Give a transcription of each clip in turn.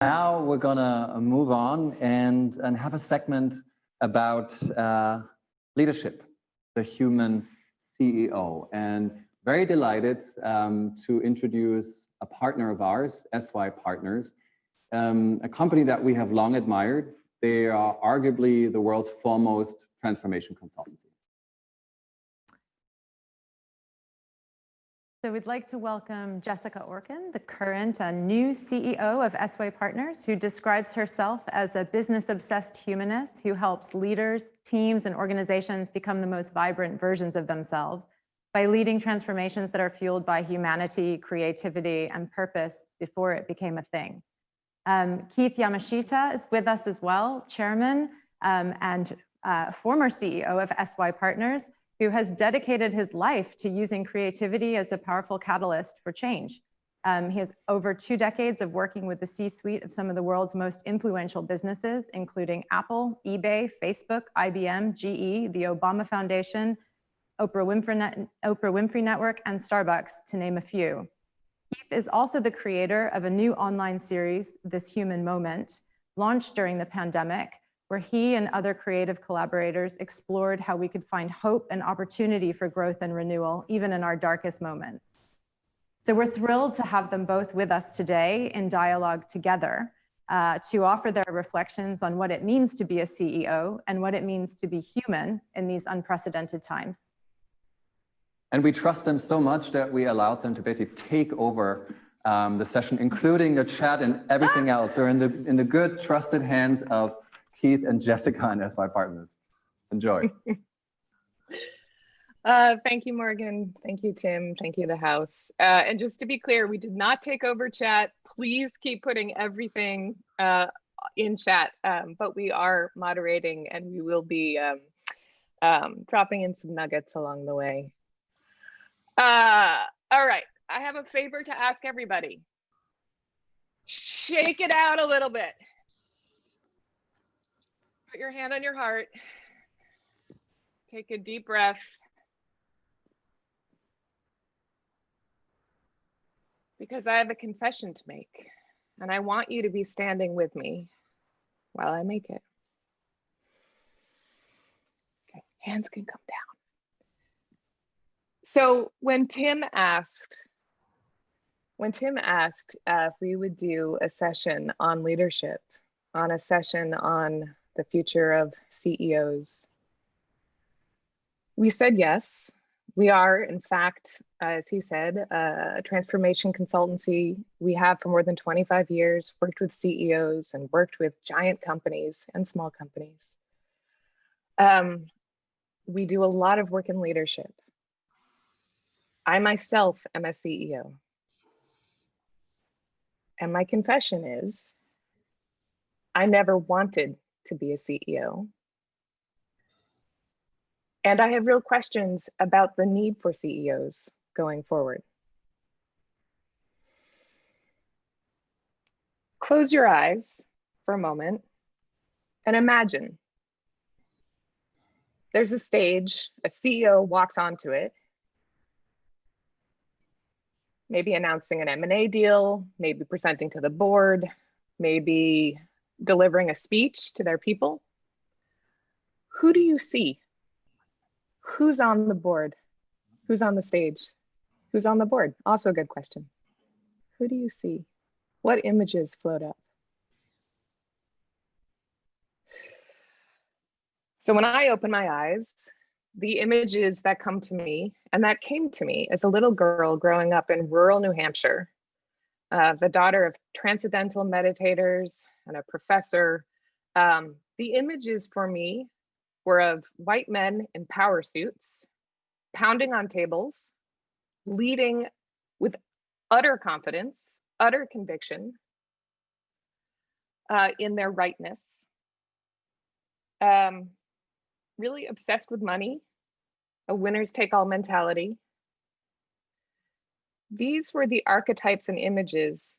Now we're gonna move on and have a segment about leadership, the human CEO. And very delighted to introduce a partner of ours, SYPartners, a company that we have long admired. They are arguably the world's foremost transformation consultancy. So we'd like to welcome Jessica Orkin, the current and new CEO of SYPartners, who describes herself as a business-obsessed humanist who helps leaders, teams, and organizations become the most vibrant versions of themselves by leading transformations that are fueled by humanity, creativity, and purpose before it became a thing. Keith Yamashita is with us as well, chairman and former CEO of SYPartners, who has dedicated his life to using creativity as a powerful catalyst for change. He has over 2 decades of working with the C-suite of some of the world's most influential businesses, including Apple, eBay, Facebook, IBM, GE, the Obama Foundation, Oprah Winfrey Network, and Starbucks, to name a few. Keith is also the creator of a new online series, This Human Moment, launched during the pandemic, where he and other creative collaborators explored how we could find hope and opportunity for growth and renewal, even in our darkest moments. So we're thrilled to have them both with us today in dialogue together to offer their reflections on what it means to be a CEO and what it means to be human in these unprecedented times. And we trust them so much that we allowed them to basically take over the session, including the chat and everything else. They're in the good, trusted hands of Keith and Jessica and SYPartners. Enjoy. Thank you, Morgan. Thank you, Tim. Thank you, the house. And just to be clear, we did not take over chat. Please keep putting everything in chat, but we are moderating and we will be dropping in some nuggets along the way. All right, I have a favor to ask everybody. Shake it out a little bit. Put your hand on your heart. Take a deep breath. Because I have a confession to make, and I want you to be standing with me while I make it. Okay, hands can come down. So when Tim asked if we would do a session on leadership, on a session on the future of CEOs, we said yes. We are, in fact, as he said, a transformation consultancy. We have for more than 25 years worked with CEOs and worked with giant companies and small companies. We do a lot of work in leadership. I myself am a CEO. And my confession is, I never wanted to be a CEO. And I have real questions about the need for CEOs going forward. Close your eyes for a moment and imagine there's a stage, a CEO walks onto it, maybe announcing an M&A deal, maybe presenting to the board, maybe delivering a speech to their people. Who do you see? Who's on the board? Who's on the stage? Who's on the board? Also a good question. Who do you see? What images float up? So when I open my eyes, the images that come to me, and that came to me as a little girl growing up in rural New Hampshire, the daughter of transcendental meditators and a professor, the images for me were of white men in power suits, pounding on tables, leading with utter confidence, utter conviction in their rightness, really obsessed with money, a winners take all mentality. These were the archetypes and images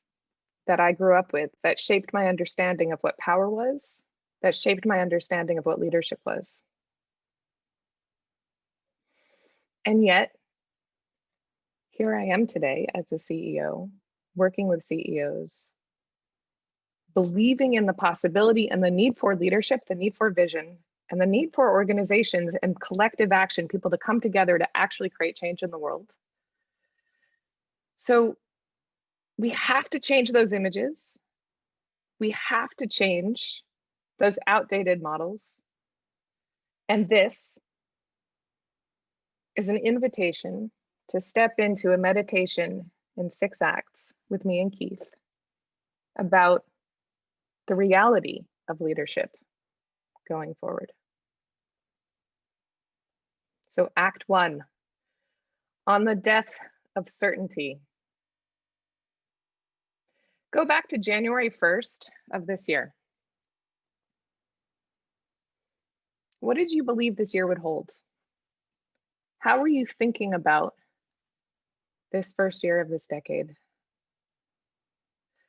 that I grew up with that shaped my understanding of what power was, that shaped my understanding of what leadership was. And yet, here I am today as a CEO, working with CEOs, believing in the possibility and the need for leadership, the need for vision, and the need for organizations and collective action, people to come together to actually create change in the world. So we have to change those images. We have to change those outdated models. And this is an invitation to step into a meditation in 6 acts with me and Keith about the reality of leadership going forward. So Act 1, on the death of certainty. Go back to January 1st of this year. What did you believe this year would hold? How were you thinking about this first year of this decade?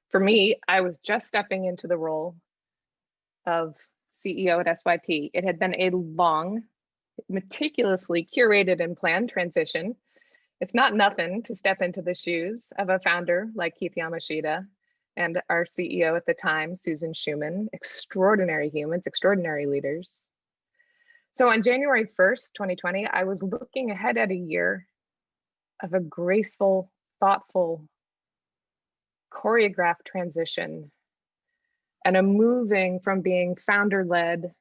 For me, I was just stepping into the role of CEO at SYP. It had been a long, meticulously curated and planned transition. It's not nothing to step into the shoes of a founder like Keith Yamashita and our CEO at the time, Susan Schuman, extraordinary humans, extraordinary leaders. So on January 1st, 2020, I was looking ahead at a year of a graceful, thoughtful, choreographed transition and a moving from being founder-led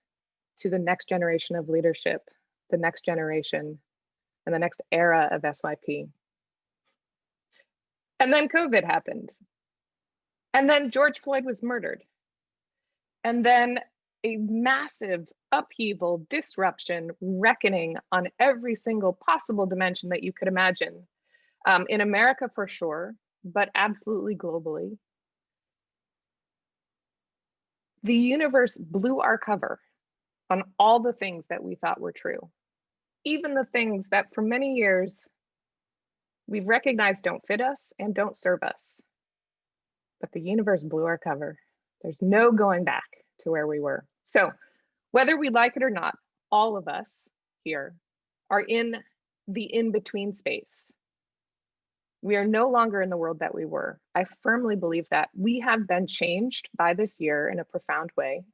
to the next generation of leadership, the next generation, and the next era of SYP. And then COVID happened. And then George Floyd was murdered. And then a massive upheaval, disruption, reckoning on every single possible dimension that you could imagine. In America for sure, but absolutely globally. The universe blew our cover on all the things that we thought were true. Even the things that for many years we've recognized don't fit us and don't serve us. But the universe blew our cover. There's no going back to where we were. So whether we like it or not, all of us here are in the in-between space. We are no longer in the world that we were. I firmly believe that we have been changed by this year in a profound way,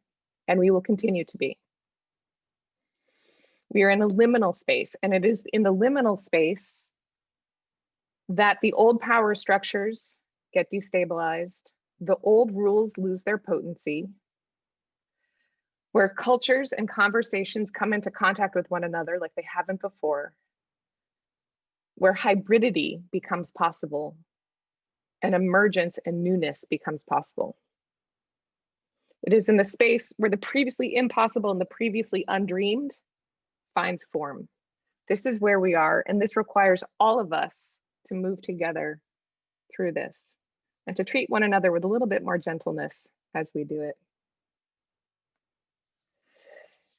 and we will continue to be. We are in a liminal space, and it is in the liminal space that the old power structures get destabilized, the old rules lose their potency, where cultures and conversations come into contact with one another like they haven't before, where hybridity becomes possible and emergence and newness becomes possible. It is in the space where the previously impossible and the previously undreamed finds form. This is where we are, and this requires all of us to move together through this and to treat one another with a little bit more gentleness as we do it.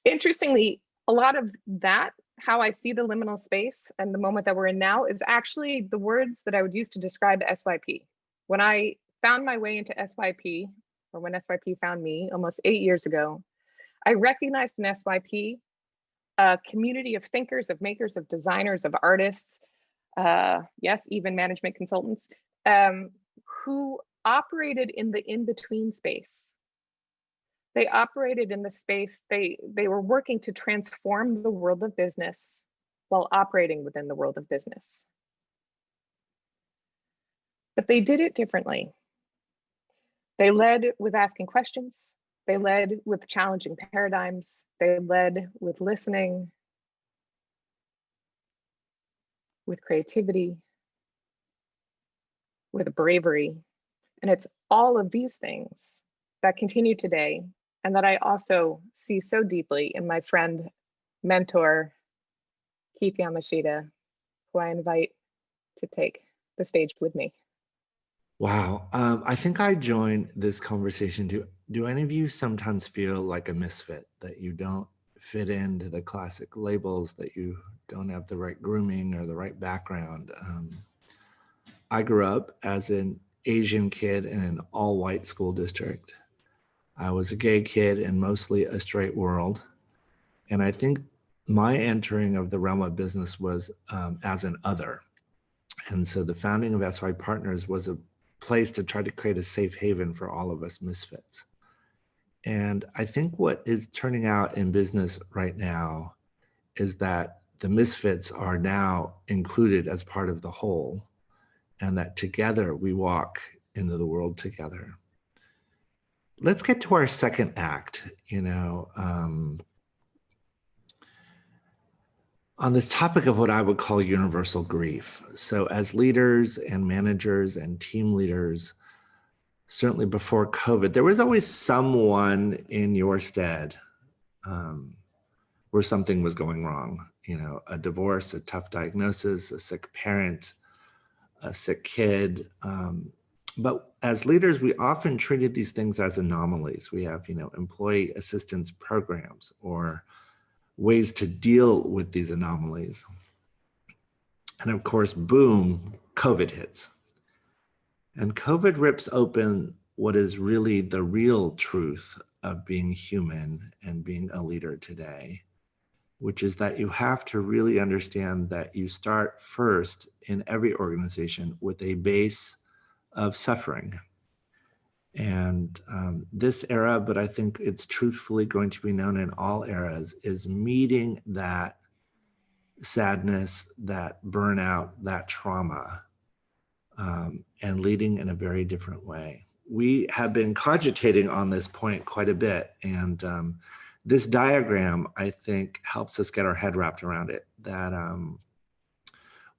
Interestingly, a lot of that, how I see the liminal space and the moment that we're in now, is actually the words that I would use to describe SYP. When I found my way into SYP, or when SYP found me almost 8 years ago, I recognized in SYP a community of thinkers, of makers, of designers, of artists, yes, even management consultants, who operated in the in-between space. They operated in the space, they were working to transform the world of business while operating within the world of business. But they did it differently. They led with asking questions. They led with challenging paradigms. They led with listening, with creativity, with bravery. And it's all of these things that continue today, and that I also see so deeply in my friend, mentor, Keith Yamashita, who I invite to take the stage with me. Wow. I think I joined this conversation. Do any of you sometimes feel like a misfit, that you don't fit into the classic labels, that you don't have the right grooming or the right background? I grew up as an Asian kid in an all-white school district. I was a gay kid in mostly a straight world. And I think my entering of the realm of business was as an other. And so the founding of SYPartners was place to try to create a safe haven for all of us misfits. And I think what is turning out in business right now is that the misfits are now included as part of the whole, and that together we walk into the world together. Let's get to our second act, on this topic of what I would call universal grief. So as leaders and managers and team leaders, certainly before COVID, there was always someone in your stead where something was going wrong. A divorce, a tough diagnosis, a sick parent, a sick kid. But as leaders, we often treated these things as anomalies. We have, employee assistance programs or ways to deal with these anomalies. And of course, boom, COVID hits. And COVID rips open what is really the real truth of being human and being a leader today, which is that you have to really understand that you start first in every organization with a base of suffering. And this era, but I think it's truthfully going to be known in all eras, is meeting that sadness, that burnout, that trauma, and leading in a very different way. We have been cogitating on this point quite a bit, and this diagram, I think, helps us get our head wrapped around it, that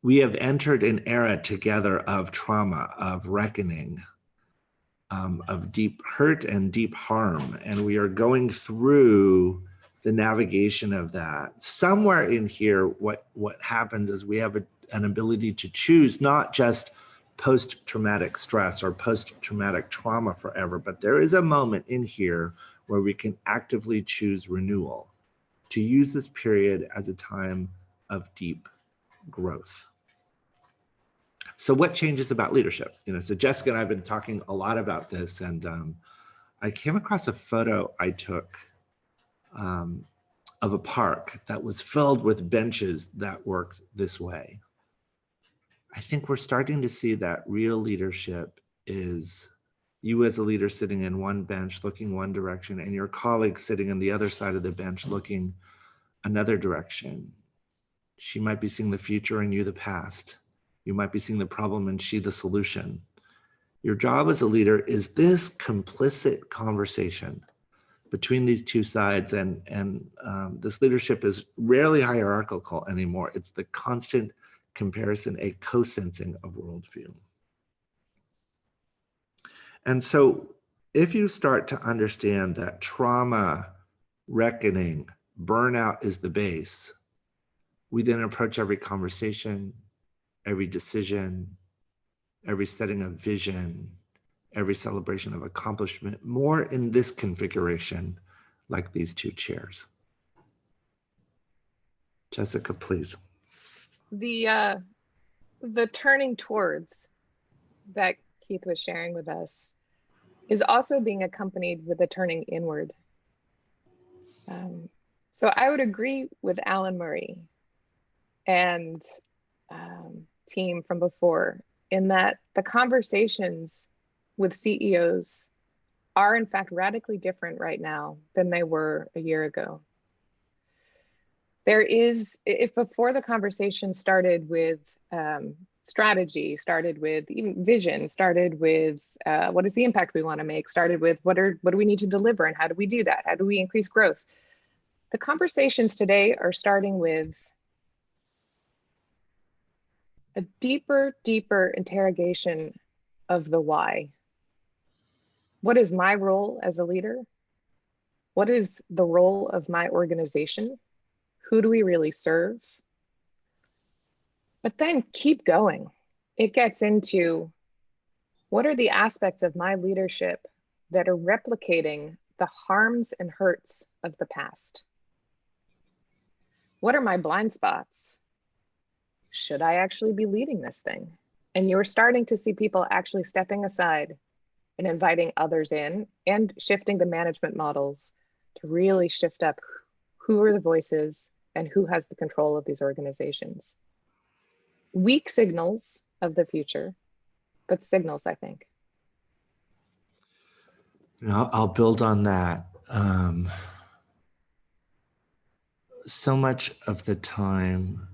we have entered an era together of trauma, of reckoning, of deep hurt and deep harm. And we are going through the navigation of that. Somewhere in here, what happens is we have an ability to choose not just post-traumatic stress or post-traumatic trauma forever, but there is a moment in here where we can actively choose renewal, to use this period as a time of deep growth. So what changes about leadership? So Jessica and I have been talking a lot about this, and I came across a photo I took of a park that was filled with benches that worked this way. I think we're starting to see that real leadership is you as a leader sitting in one bench looking one direction, and your colleague sitting on the other side of the bench looking another direction. She might be seeing the future and you the past. You might be seeing the problem and she the solution. Your job as a leader is this complicit conversation between these two sides, and this leadership is rarely hierarchical anymore. It's the constant comparison, a co-sensing of worldview. And so if you start to understand that trauma, reckoning, burnout is the base, we then approach every conversation, every decision, every setting of vision, every celebration of accomplishment, more in this configuration, like these two chairs. Jessica, please. The turning towards that Keith was sharing with us is also being accompanied with a turning inward. So I would agree with Alan Murray and team from before, in that the conversations with CEOs are in fact radically different right now than they were a year ago. There is, if before the conversation started with strategy, started with even vision, started with what is the impact we want to make, started with what do we need to deliver and how do we do that? How do we increase growth? The conversations today are starting with a deeper interrogation of the why. What is my role as a leader? What is the role of my organization? Who do we really serve? But then keep going. It gets into what are the aspects of my leadership that are replicating the harms and hurts of the past? What are my blind spots? Should I actually be leading this thing? And you're starting to see people actually stepping aside and inviting others in and shifting the management models to really shift up who are the voices and who has the control of these organizations. Weak signals of the future, but signals, I think. I'll build on that. So much of the time,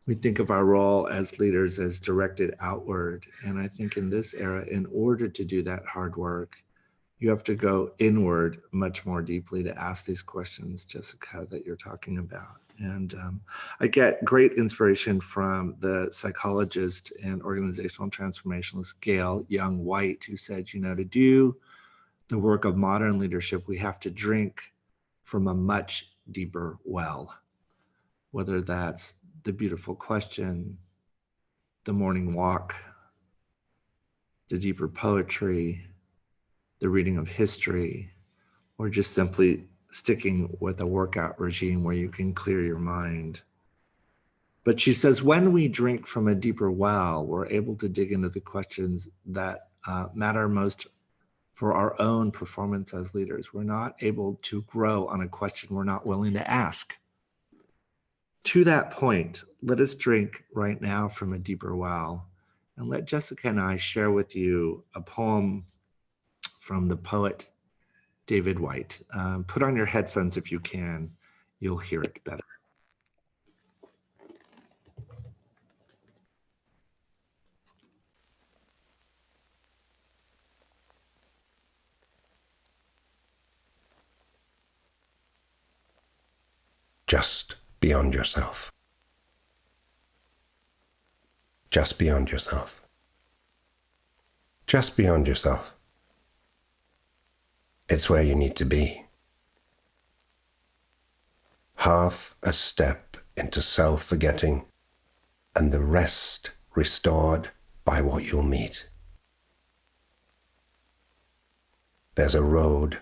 we think of our role as leaders as directed outward. And I think in this era, in order to do that hard work, you have to go inward much more deeply to ask these questions, Jessica, that you're talking about. And I get great inspiration from the psychologist and organizational transformationalist Gail Young White, who said, to do the work of modern leadership, we have to drink from a much deeper well, whether that's the beautiful question, the morning walk, the deeper poetry, the reading of history, or just simply sticking with a workout regime where you can clear your mind. But she says, when we drink from a deeper well, we're able to dig into the questions that matter most for our own performance as leaders. We're not able to grow on a question we're not willing to ask. To that point, let us drink right now from a deeper well, and let Jessica and I share with you a poem from the poet David White. Put on your headphones if you can, you'll hear it better. Just beyond yourself. Just beyond yourself. Just beyond yourself. It's where you need to be. Half a step into self-forgetting, and the rest restored by what you'll meet. There's a road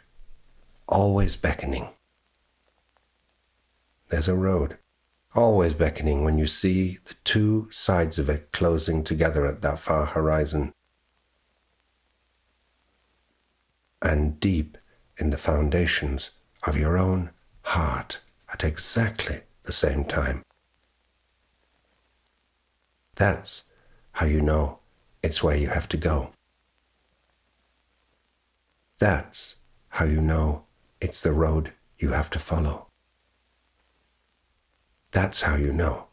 always beckoning. There's a road always beckoning when you see the two sides of it closing together at that far horizon. And deep in the foundations of your own heart at exactly the same time. That's how you know it's where you have to go. That's how you know it's the road you have to follow. That's how you know.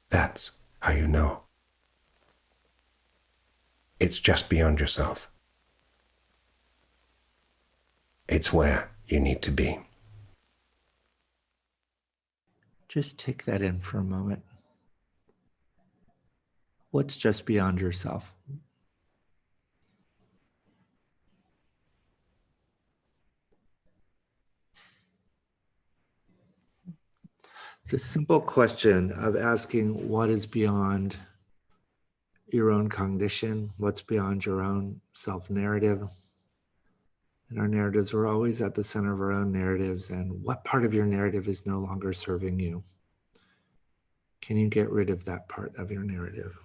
That's how you know. It's just beyond yourself. It's where you need to be. Just take that in for a moment. What's just beyond yourself? The simple question of asking what is beyond your own cognition, what's beyond your own self-narrative. And our narratives are always at the center of our own narratives, and what part of your narrative is no longer serving you? Can you get rid of that part of your narrative?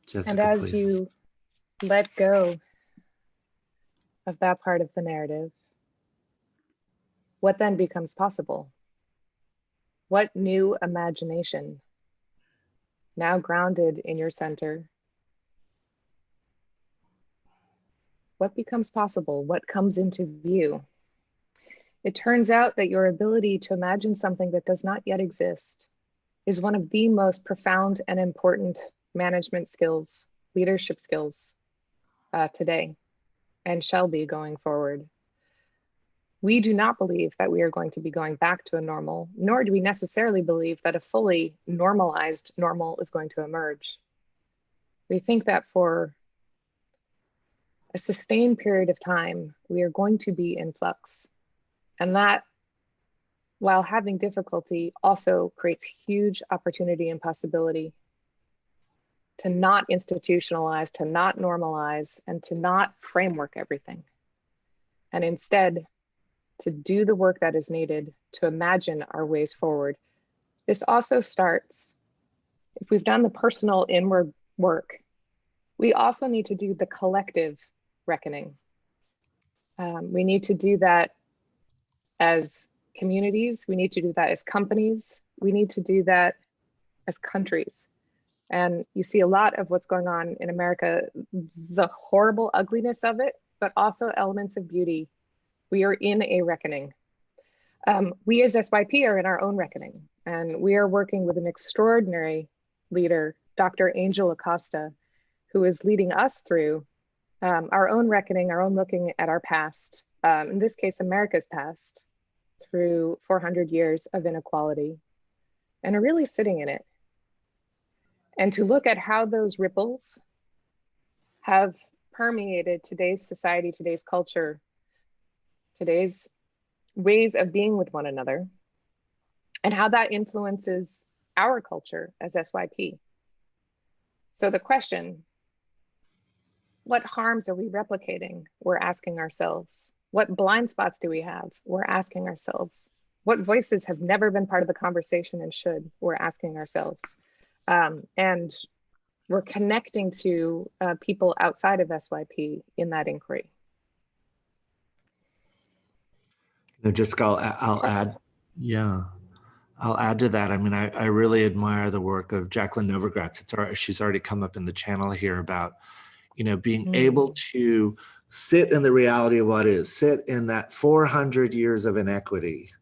Jessica, And as please. you let go of that part of the narrative, what then becomes possible? What new imagination, now grounded in your center, what becomes possible? What comes into view? It turns out that your ability to imagine something that does not yet exist is one of the most profound and important management skills, leadership skills today, and shall be going forward. We do not believe that we are going to be going back to a normal, nor do we necessarily believe that a fully normalized normal is going to emerge. We think that for a sustained period of time, we are going to be in flux. And that, while having difficulty, also creates huge opportunity and possibility to not institutionalize, to not normalize, and to not framework everything. And instead, to do the work that is needed to imagine our ways forward. This also starts, if we've done the personal inward work, we also need to do the collective reckoning. We need to do that as communities. We need to do that as companies. We need to do that as countries. And you see a lot of what's going on in America, the horrible ugliness of it, but also elements of beauty. We are in a reckoning. We as SYP are in our own reckoning, and we are working with an extraordinary leader, Dr. Angel Acosta, who is leading us through our own reckoning, our own looking at our past, in this case, America's past, through 400 years of inequality, and are really sitting in it. And to look at how those ripples have permeated today's society, today's culture, today's ways of being with one another, and how that influences our culture as SYP. So the question, what harms are we replicating? We're asking ourselves. What blind spots do we have? We're asking ourselves. What voices have never been part of the conversation and should? We're asking ourselves. And we're connecting to people outside of SYP in that inquiry. Jessica, I'll add, yeah, I'll add to that. I mean, I really admire the work of Jacqueline Novogratz. She's already come up in the channel here about, being able to sit in the reality of what is, sit in that 400 years of inequity,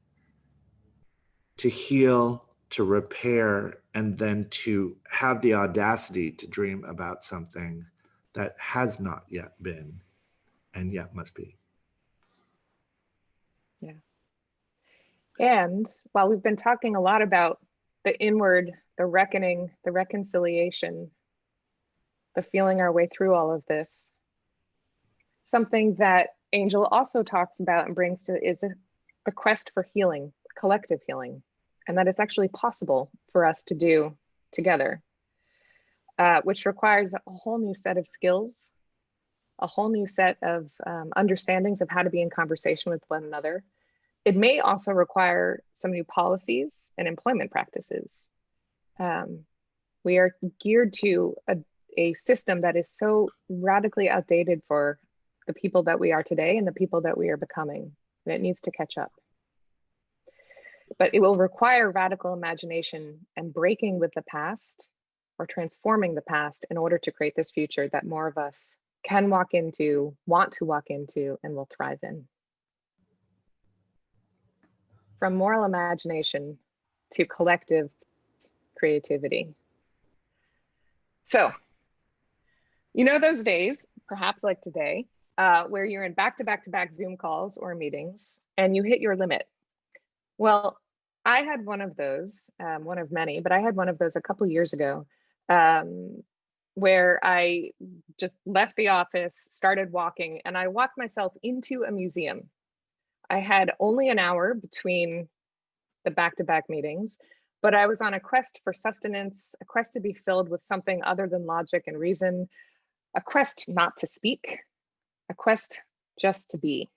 to heal, to repair, and then to have the audacity to dream about something that has not yet been and yet must be. Yeah. And while we've been talking a lot about the inward, the reckoning, the reconciliation, the feeling our way through all of this, something that Angel also talks about and brings to is the quest for healing, collective healing, and that it's actually possible for us to do together, which requires a whole new set of skills, a whole new set of understandings of how to be in conversation with one another. It may also require some new policies and employment practices. We are geared to a system that is so radically outdated for the people that we are today and the people that we are becoming, and it needs to catch up. But it will require radical imagination and breaking with the past, or transforming the past, in order to create this future that more of us can walk into, want to walk into, and will thrive in. From moral imagination to collective creativity. So, those days, perhaps like today, where you're in back-to-back-to-back Zoom calls or meetings and you hit your limit. Well, I had one of those, one of many, but I had one of those a couple years ago, where I just left the office, started walking, and I walked myself into a museum. I had only an hour between the back-to-back meetings, but I was on a quest for sustenance, a quest to be filled with something other than logic and reason, a quest not to speak, a quest just to be.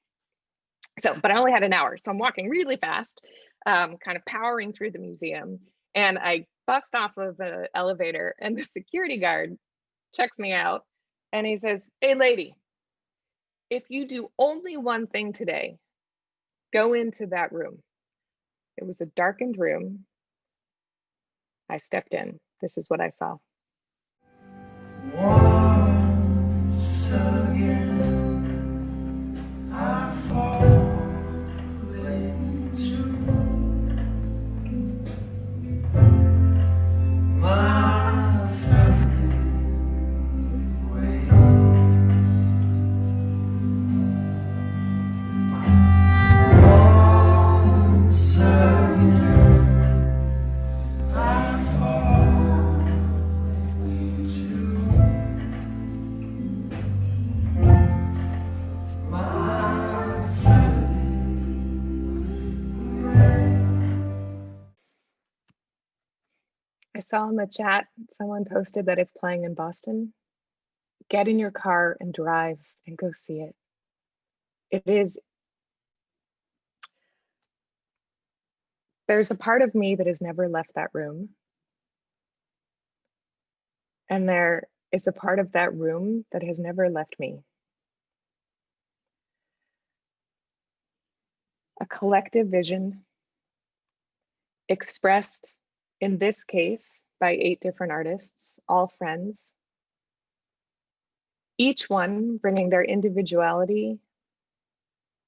So, but I only had an hour, so I'm walking really fast, kind of powering through the museum, and I bust off of the elevator, and the security guard checks me out, and he says, "Hey, lady, if you do only one thing today, go into that room." It was a darkened room. I stepped in. This is what I saw. Once again, I fall into my family way. Once again, I fall into my family way. I saw in the chat, someone posted that it's playing in Boston. Get in your car and drive and go see it. There's a part of me that has never left that room. And there is a part of that room that has never left me. a collective vision expressed, in this case, by 8 different artists, all friends, each one bringing their individuality,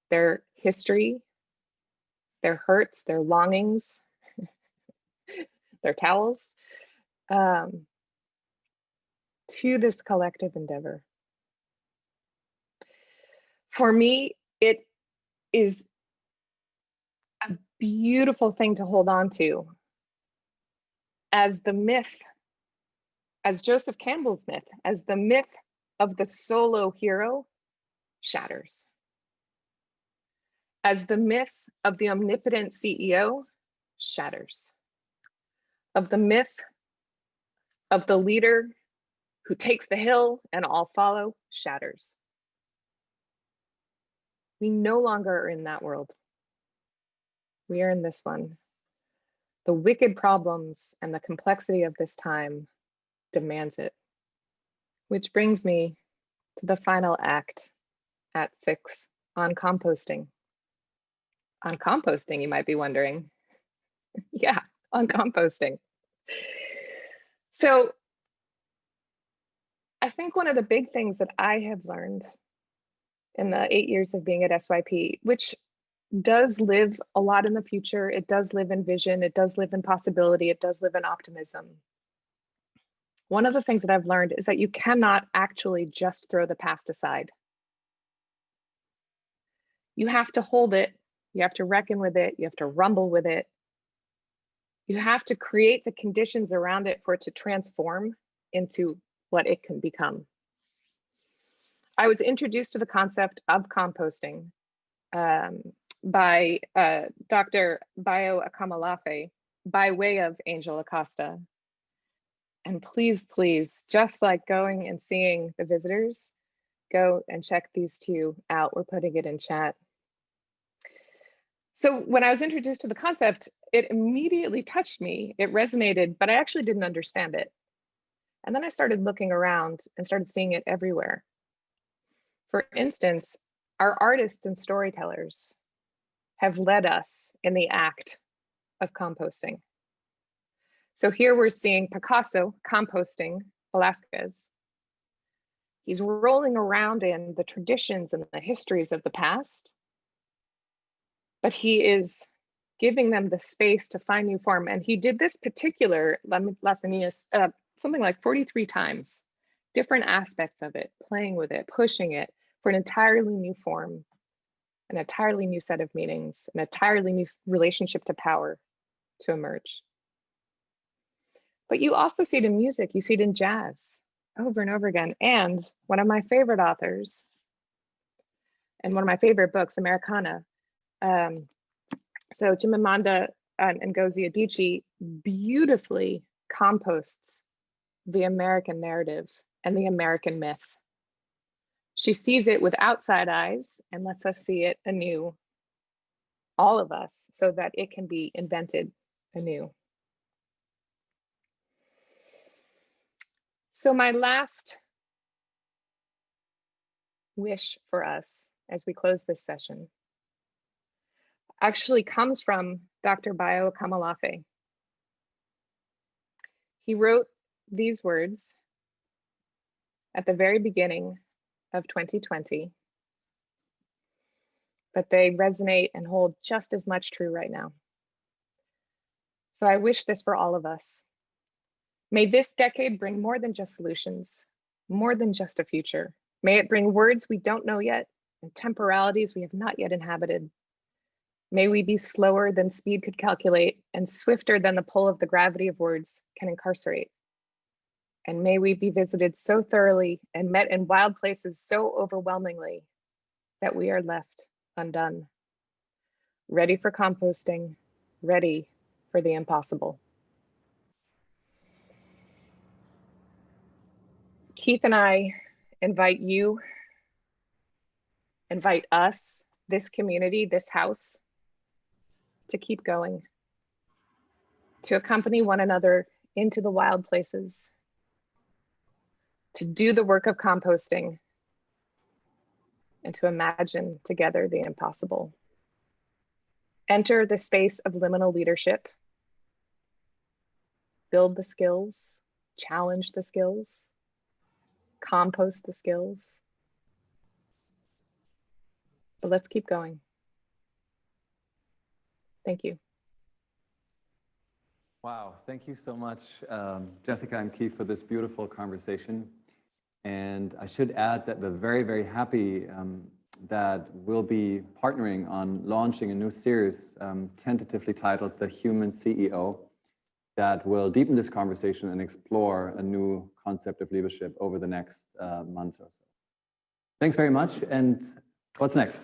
their history, their hurts, their longings, their towels, to this collective endeavor. For me, it is a beautiful thing to hold on to as the myth, as Joseph Campbell's myth, as the myth of the solo hero shatters. As the myth of the omnipotent CEO shatters. Of the myth of the leader who takes the hill and all follow shatters. We no longer are in that world. We are in this one. The wicked problems and the complexity of this time demands it. Which brings me to the final act at 6 on composting. On composting, you might be wondering. Yeah, on composting. So I think one of the big things that I have learned in the 8 years of being at SYP, which does live a lot in the future, it does live in vision, it does live in possibility, it does live in optimism. One of the things that I've learned is that you cannot actually just throw the past aside. You have to hold it, you have to reckon with it, you have to rumble with it. You have to create the conditions around it for it to transform into what it can become. I was introduced to the concept of composting by Dr. Bayo Akamalafe by way of Angel Acosta. And please, please, just like going and seeing the visitors, go and check these 2 out. We're putting it in chat. So when I was introduced to the concept, it immediately touched me. It resonated, but I actually didn't understand it. And then I started looking around and started seeing it everywhere. For instance, our artists and storytellers have led us in the act of composting. So here we're seeing Picasso composting Velázquez. He's rolling around in the traditions and the histories of the past, but he is giving them the space to find new form. And he did this particular Las Meninas something like 43 times, different aspects of it, playing with it, pushing it for an entirely new form, an entirely new set of meanings, an entirely new relationship to power to emerge. But you also see it in music, you see it in jazz over and over again. And one of my favorite authors and one of my favorite books, Americana, so Chimamanda Ngozi Adichie beautifully composts the American narrative and the American myth. She sees it with outside eyes and lets us see it anew, all of us, so that it can be invented anew. So my last wish for us as we close this session actually comes from Dr. Bayo Akamalafe. He wrote these words at the very beginning of 2020, but they resonate and hold just as much true right now. So I wish this for all of us. May this decade bring more than just solutions, more than just a future. May it bring words we don't know yet and temporalities we have not yet inhabited. May we be slower than speed could calculate and swifter than the pull of the gravity of words can incarcerate. And may we be visited so thoroughly and met in wild places so overwhelmingly that we are left undone. Ready for composting, ready for the impossible. Keith and I invite you, invite us, this community, this house, to keep going, to accompany one another into the wild places, to do the work of composting, and to imagine together the impossible. Enter the space of liminal leadership. Build the skills, challenge the skills, compost the skills. But let's keep going. Thank you. Wow, thank you so much, Jessica and Keith, for this beautiful conversation. And I should add that we're very, very happy that we'll be partnering on launching a new series tentatively titled The Human CEO that will deepen this conversation and explore a new concept of leadership over the next months or so. Thanks very much. And what's next?